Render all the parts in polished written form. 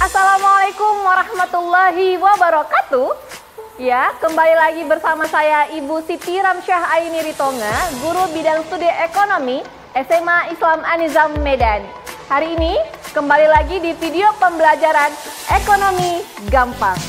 Assalamualaikum warahmatullahi wabarakatuh. Ya, kembali lagi bersama saya Ibu Siti Ramsyah Aini Ritonga, Guru Bidang Studi Ekonomi SMA Islam An-Nizam Medan. Hari ini kembali lagi di video pembelajaran Ekonomi Gampang.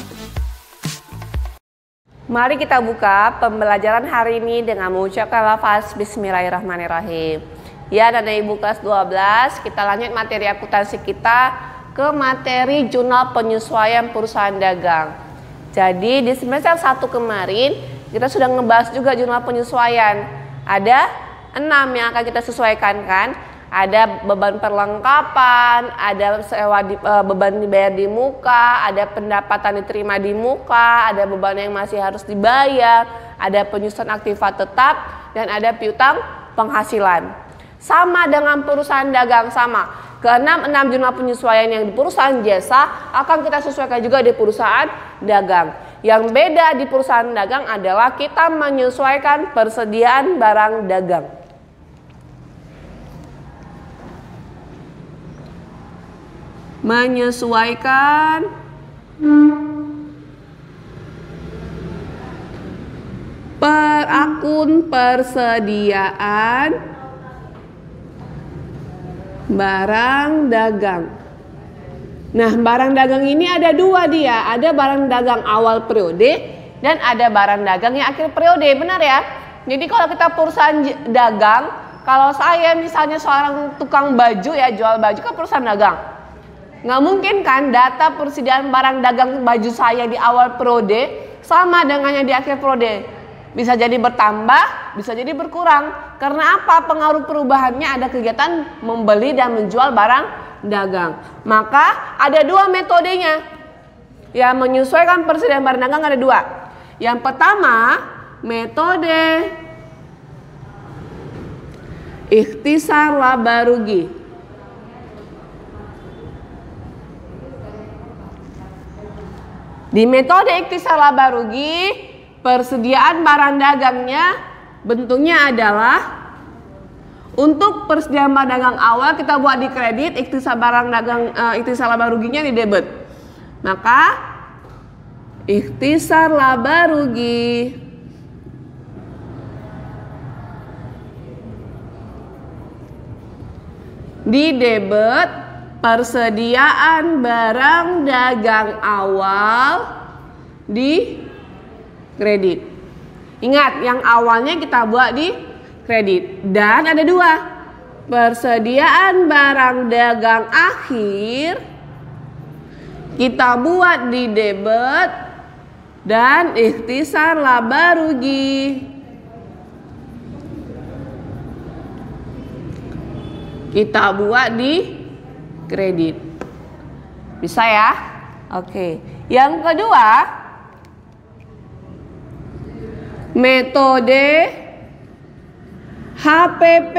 Mari kita buka pembelajaran hari ini dengan mengucapkan lafaz Bismillahirrahmanirrahim. Ya, dan Ibu kelas 12, kita lanjut materi akuntansi kita ke materi jurnal penyesuaian perusahaan dagang. Jadi di semester 1 kemarin kita sudah ngebahas juga jurnal penyesuaian. Ada 6 yang akan kita sesuaikan kan. Ada beban perlengkapan, ada beban dibayar di muka, ada pendapatan diterima di muka, ada beban yang masih harus dibayar, ada penyusunan aktiva tetap, dan ada piutang penghasilan. Sama dengan perusahaan dagang, sama. Ke-6 jurnal penyesuaian yang di perusahaan jasa akan kita sesuaikan juga di perusahaan dagang. Yang beda di perusahaan dagang adalah kita menyesuaikan persediaan barang dagang. Menyesuaikan akun persediaan barang dagang. Nah, barang dagang ini ada 2 dia. Ada barang dagang awal periode dan ada barang dagang yang akhir periode, benar ya? Jadi kalau kita perusahaan dagang, kalau saya misalnya seorang tukang baju ya, jual baju ke perusahaan dagang. Nggak mungkin kan data persediaan barang dagang baju saya di awal periode sama dengannya di akhir periode. Bisa jadi bertambah, bisa jadi berkurang. Karena apa? Pengaruh perubahannya ada kegiatan membeli dan menjual barang dagang. Maka ada 2 metodenya. Ya, menyesuaikan persediaan barang dagang ada 2. Yang pertama, metode ikhtisar laba rugi. Di metode ikhtisar laba rugi, persediaan barang dagangnya bentuknya adalah untuk persediaan barang dagang awal kita buat di kredit, ikhtisar barang dagang ikhtisar laba ruginya di debit. Maka ikhtisar laba rugi di debit, persediaan barang dagang awal di kredit. Ingat, yang awalnya kita buat di kredit. Dan ada 2. Persediaan barang dagang akhir kita buat di debit dan ikhtisar laba rugi kita buat di kredit. Bisa ya? Oke. Yang kedua, metode HPP.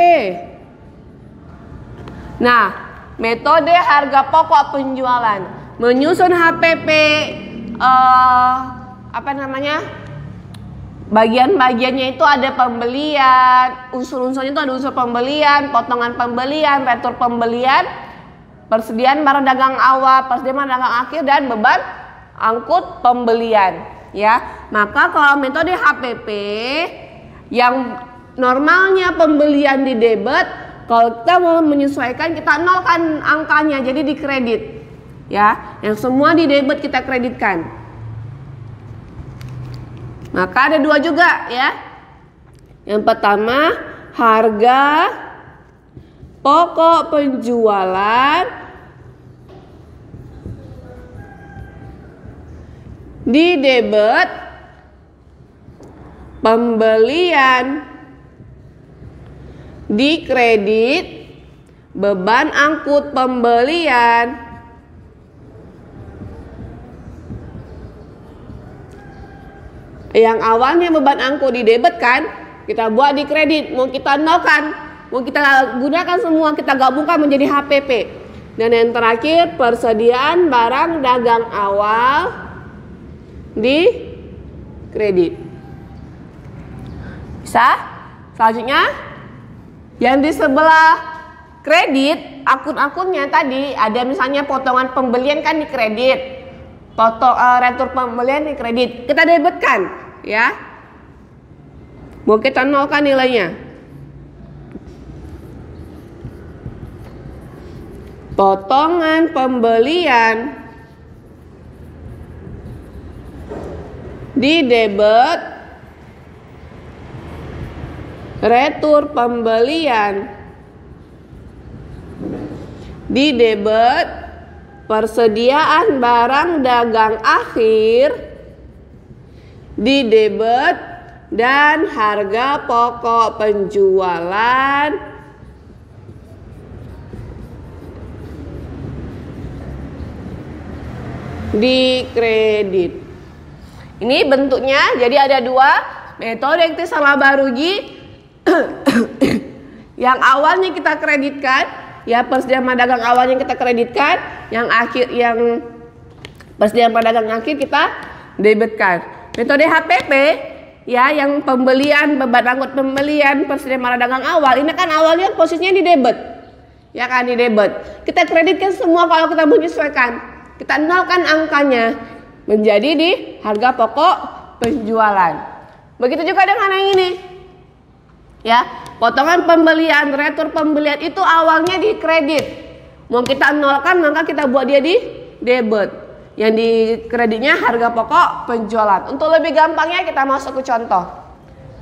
Nah, metode harga pokok penjualan. Menyusun HPP bagian-bagiannya itu ada pembelian, unsur-unsurnya itu ada unsur pembelian, potongan pembelian, retur pembelian, persediaan barang dagang awal, persediaan barang dagang akhir, dan beban angkut pembelian. Ya, maka kalau metode HPP yang normalnya pembelian di debit, kalau kita mau menyesuaikan kita nolkan angkanya jadi di kredit. Ya, yang semua di debit kita kreditkan. Maka ada 2 juga ya. Yang pertama, harga pokok penjualan di debit, pembelian di kredit, beban angkut pembelian. Yang awalnya beban angkut di debit kan, kita buat di kredit, mau kita nolkan, mau kita gunakan semua, kita gabungkan menjadi HPP. Dan yang terakhir, persediaan barang dagang awal di kredit. Bisa? Selanjutnya, yang di sebelah kredit, akun-akunnya tadi ada misalnya potongan pembelian kan di kredit, retur pembelian di kredit, kita debitkan ya. Mau kita nolkan nilainya. Potongan pembelian di debit, retur pembelian di debit, persediaan barang dagang akhir di debit, dan harga pokok penjualan di kredit. Ini bentuknya jadi ada dua metode ikhtisar laba rugi. Yang awalnya kita kreditkan, ya persediaan dagang awalnya kita kreditkan, yang persediaan dagang akhir kita debitkan. Metode HPP ya, yang pembelian, beban angkut pembelian, persediaan dagang awal, ini kan awalnya posisinya di debit. Ya kan, di debit. Kita kreditkan semua kalau kita menyesuaikan. Kita nolkan angkanya menjadi di harga pokok penjualan. Begitu juga dengan yang ini. Ya, potongan pembelian, retur pembelian itu awalnya di kredit. Mau kita nolkan maka kita buat dia di debit. Yang di kreditnya harga pokok penjualan. Untuk lebih gampangnya kita masuk ke contoh.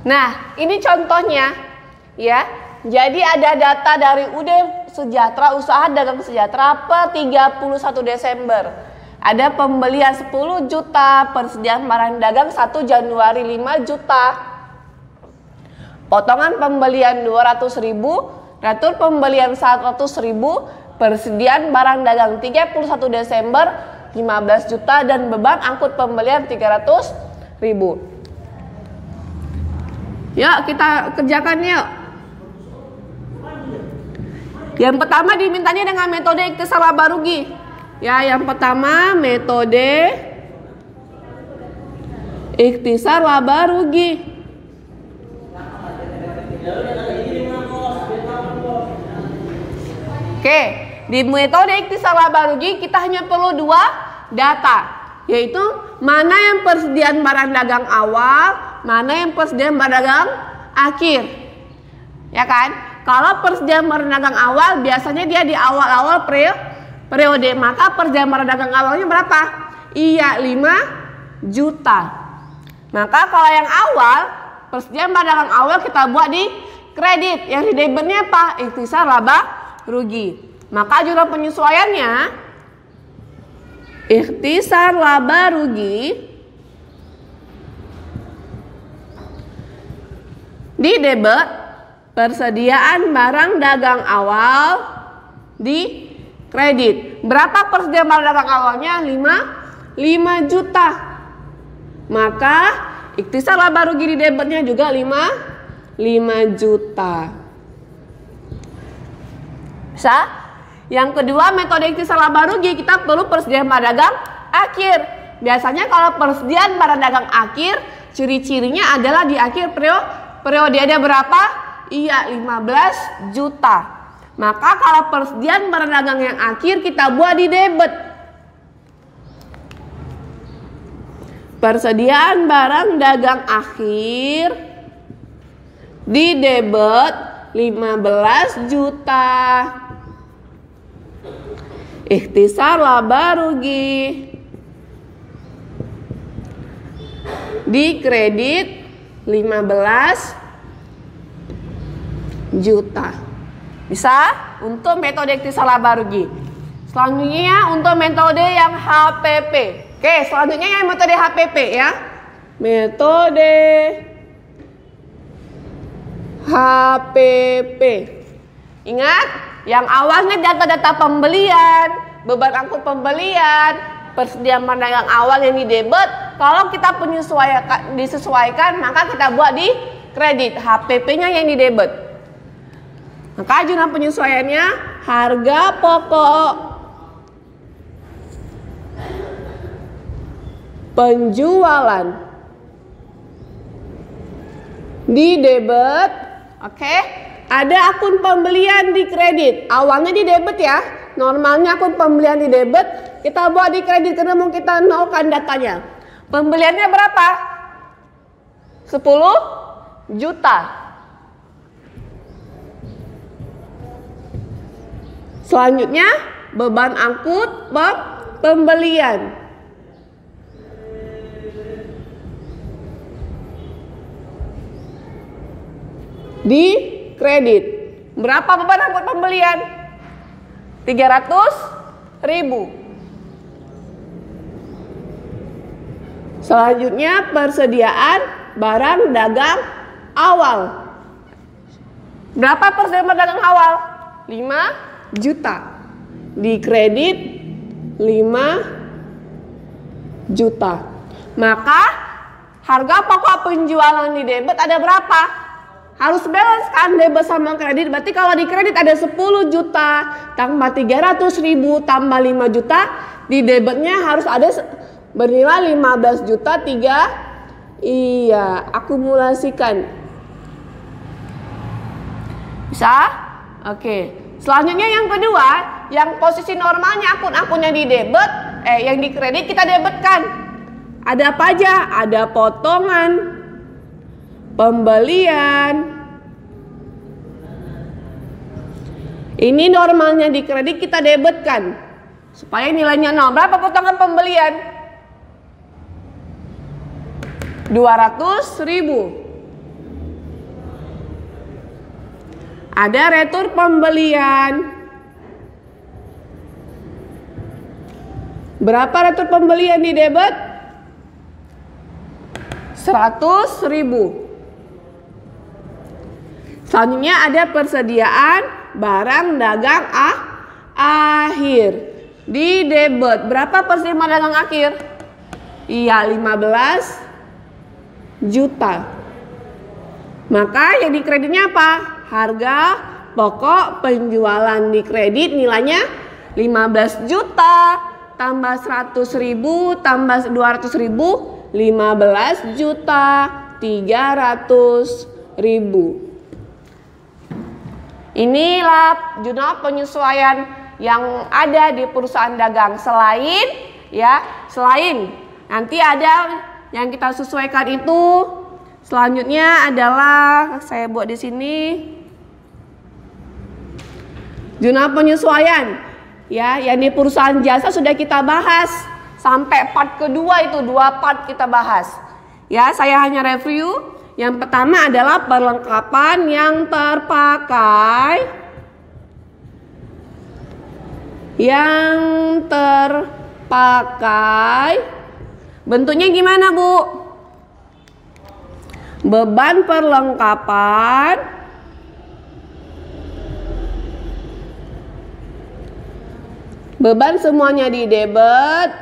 Nah, ini contohnya ya. Jadi ada data dari UD Sejahtera, Usaha Dagang Sejahtera per 31 Desember. Ada pembelian 10 juta, persediaan barang dagang 1 Januari 5 juta. Potongan pembelian 200.000, retur pembelian 100.000, persediaan barang dagang 31 Desember 15 juta, dan beban angkut pembelian 300.000. Yuk kita kerjakan yuk. Yang pertama dimintanya dengan metode ikhtisar laba rugi. Ya, yang pertama metode ikhtisar laba rugi. Oke, di metode ikhtisar laba rugi kita hanya perlu dua data, yaitu mana yang persediaan barang dagang awal, mana yang persediaan barang dagang akhir. Ya kan? Kalau persediaan barang dagang awal biasanya dia di awal-awal periode, maka persediaan barang dagang awalnya berapa? Iya, 5 juta. Maka kalau yang awal, persediaan barang dagang awal kita buat di kredit. Yang di debitnya apa? Ikhtisar laba rugi. Maka jumlah penyesuaiannya ikhtisar laba rugi di debit, persediaan barang dagang awal di kredit. Berapa persediaan barang dagang awalnya? 5 juta. Maka ikhtisar laba rugi di debitnya juga 5 juta. Bisa? Yang kedua, metode ikhtisar laba rugi kita perlu persediaan barang dagang akhir. Biasanya kalau persediaan barang dagang akhir, ciri-cirinya adalah di akhir periode ada berapa? Iya, 15 juta. Maka kalau persediaan barang dagang yang akhir kita buat di debit. Persediaan barang dagang akhir di debit 15 juta. Ikhtisar laba rugi di kredit 15 juta. Bisa untuk metode ikhtisar laba rugi. Selanjutnya untuk metode yang HPP. Oke, selanjutnya yang metode HPP ya. Metode HPP. Ingat, yang awalnya data-data pembelian, beban angkut pembelian, persediaan barang dagang awal yang di debit. Kalau kita disesuaikan, maka kita buat di kredit. HPP-nya yang di debit. Maka jumlah penyesuaiannya harga pokok penjualan di debit, oke, Ada akun pembelian di kredit. Awalnya di debit ya. Normalnya akun pembelian di debit, kita bawa di kredit karena mau kita nolkan datanya. Pembeliannya berapa? 10 juta. Selanjutnya beban angkut pembelian. Di kredit. Berapa beban angkut pembelian? 300.000. Selanjutnya persediaan barang dagang awal. Berapa persediaan dagang awal? 5 juta. Di kredit 5 juta. Maka harga pokok penjualan di debit ada berapa? Harus balance kan debit sama kredit. Berarti kalau di kredit ada 10 juta tambah 300.000 tambah 5 juta, di debitnya harus ada bernilai 15 juta 3. Iya, akumulasikan. Bisa? Oke. Selanjutnya yang kedua, yang posisi normalnya akun-akunnya di debit, yang di kredit kita debitkan. Ada apa aja? Ada potongan, pembelian. Ini normalnya di kredit kita debitkan supaya nilainya 0. Berapa potongan pembelian? 200.000. Ada retur pembelian. Berapa retur pembelian di debit? 100.000. Selanjutnya ada persediaan barang dagang akhir di debit. Berapa persediaan dagang akhir? Iya, 15 juta. Maka yang di kreditnya apa? Harga pokok penjualan di kredit nilainya 15 juta tambah 100.000 tambah 200.000, 15 juta 300.000. Inilah jurnal penyesuaian yang ada di perusahaan dagang. Selain nanti ada yang kita sesuaikan itu. Selanjutnya adalah saya buat di sini jurnal penyesuaian ya, yang di perusahaan jasa sudah kita bahas sampai part kedua, itu 2 part kita bahas. Ya, saya hanya review. Yang pertama adalah perlengkapan yang terpakai. Bentuknya gimana, Bu? Beban perlengkapan, beban semuanya di debit,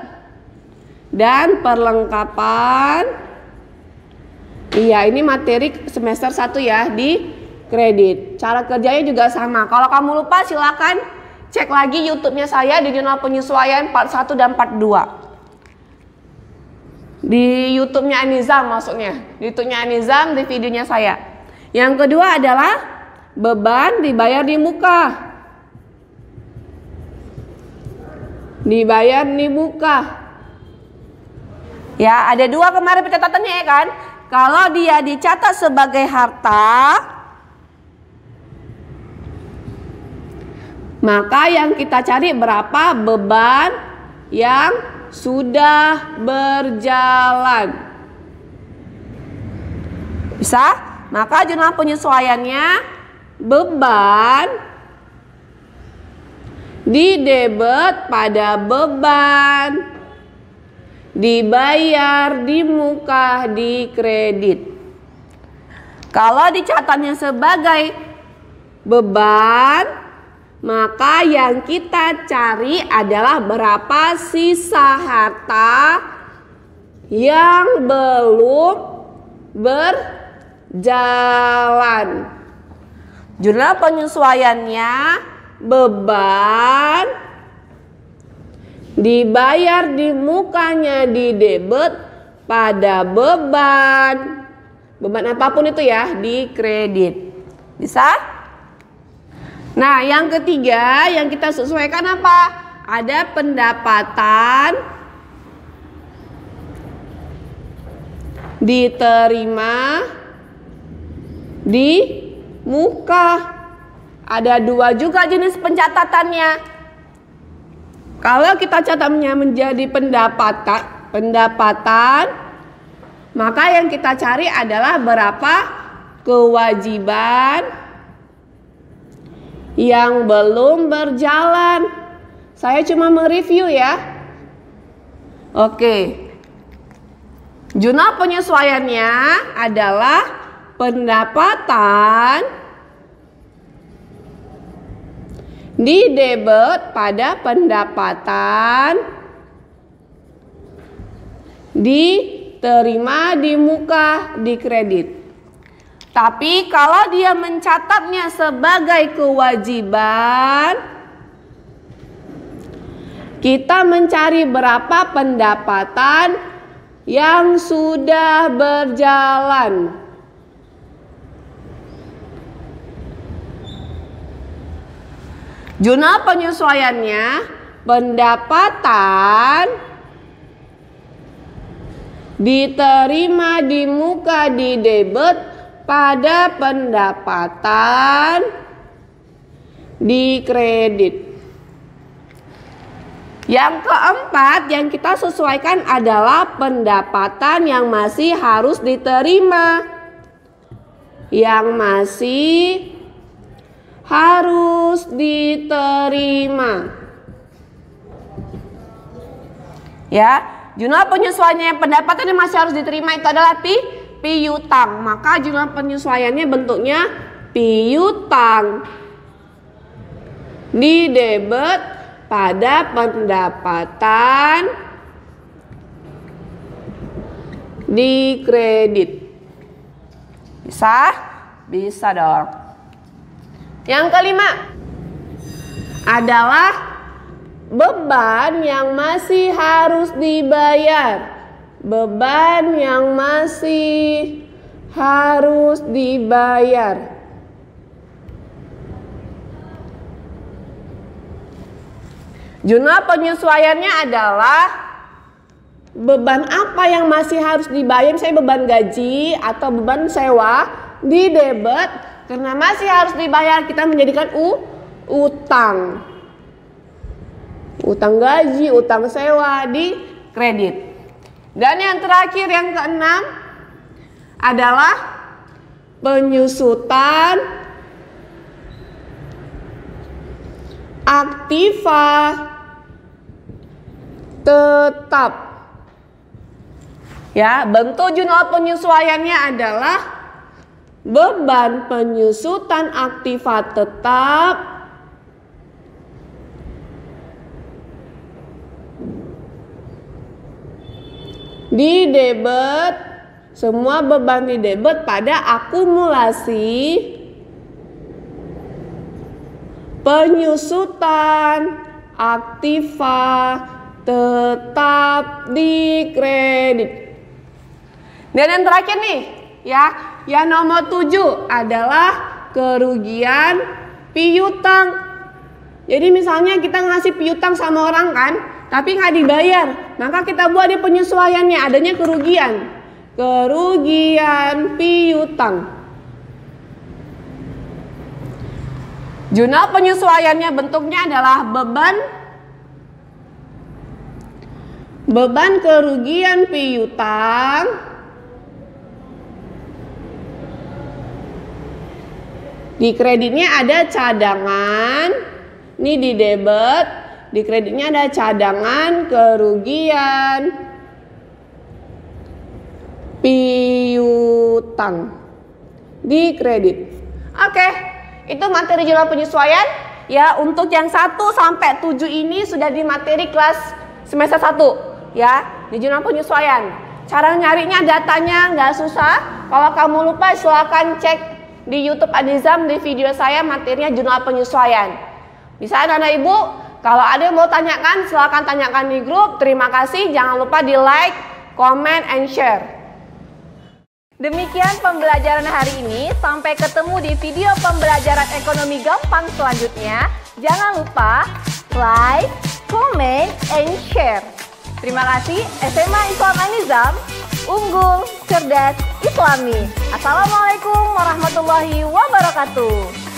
dan perlengkapan. Iya, ini materi semester 1 ya, di kredit. Cara kerjanya juga sama. Kalau kamu lupa silakan cek lagi YouTube-nya saya di jurnal penyesuaian part 1 dan part 2. Di YouTube-nya Anizam maksudnya. Di YouTube-nya Anizam, di videonya saya. Yang kedua adalah beban dibayar di muka. Dibayar di muka. Ya, ada 2 kemarin pencatatannya ya kan. Kalau dia dicatat sebagai harta, maka yang kita cari berapa beban yang sudah berjalan. Bisa? Maka jurnal penyesuaiannya beban di debit pada beban dibayar di muka di kredit. Kalau dicatatnya sebagai beban, maka yang kita cari adalah berapa sisa harta yang belum berjalan. Jurnal penyesuaiannya beban dibayar di mukanya di debit pada beban apapun itu ya di kredit. Bisa? Nah, yang ketiga yang kita sesuaikan apa? Ada pendapatan diterima di muka. Ada dua juga jenis pencatatannya. Kalau kita catatnya menjadi pendapatan, maka yang kita cari adalah berapa kewajiban yang belum berjalan. Saya cuma mereview ya. Oke. Jurnal penyesuaiannya adalah pendapatan di debit pada pendapatan diterima di muka di kredit. Tapi kalau dia mencatatnya sebagai kewajiban, kita mencari berapa pendapatan yang sudah berjalan. Jurnal penyesuaiannya pendapatan diterima di muka di debit pada pendapatan di kredit. Yang keempat yang kita sesuaikan adalah pendapatan yang masih harus diterima. Yang masih harus diterima. Ya, jurnal penyesuaiannya pendapatan yang masih harus diterima itu adalah piutang. Maka jurnal penyesuaiannya bentuknya piutang di debit pada pendapatan di kredit. Bisa? Bisa dong. Yang kelima adalah beban yang masih harus dibayar. Beban yang masih harus dibayar. Jurnal penyesuaiannya adalah beban apa yang masih harus dibayar, misalnya beban gaji atau beban sewa di debit. Karena masih harus dibayar, kita menjadikan utang. Utang gaji, utang sewa di kredit. Dan yang terakhir yang keenam adalah penyusutan aktiva tetap. Ya, bentuk jurnal penyesuaiannya adalah beban penyusutan aktiva tetap di debit, semua beban di debit pada akumulasi penyusutan aktiva tetap di kredit. Dan yang terakhir nih ya, yang nomor 7 adalah kerugian piutang. Jadi misalnya kita ngasih piutang sama orang kan, tapi nggak dibayar, maka kita buat di penyesuaiannya adanya kerugian. Kerugian piutang. Jurnal penyesuaiannya bentuknya adalah beban kerugian piutang di kreditnya ada cadangan, ini di debit, di kreditnya ada cadangan kerugian piutang di kredit. Oke, itu materi jurnal penyesuaian. Ya, untuk yang 1 sampai 7 ini sudah di materi kelas semester 1 ya, di jurnal penyesuaian. Cara nyarinya datanya nggak susah. Kalau kamu lupa silakan cek di YouTube Adizam di video saya materinya jurnal penyesuaian. Bisa anak-anak ibu, kalau ada yang mau tanyakan silakan tanyakan di grup. Terima kasih, jangan lupa di like, comment, and share. Demikian pembelajaran hari ini. Sampai ketemu di video pembelajaran ekonomi gampang selanjutnya. Jangan lupa like, comment, and share. Terima kasih. SMA Islam An-Nizam, unggul, cerdas, Islami. Assalamualaikum warahmatullahi wabarakatuh.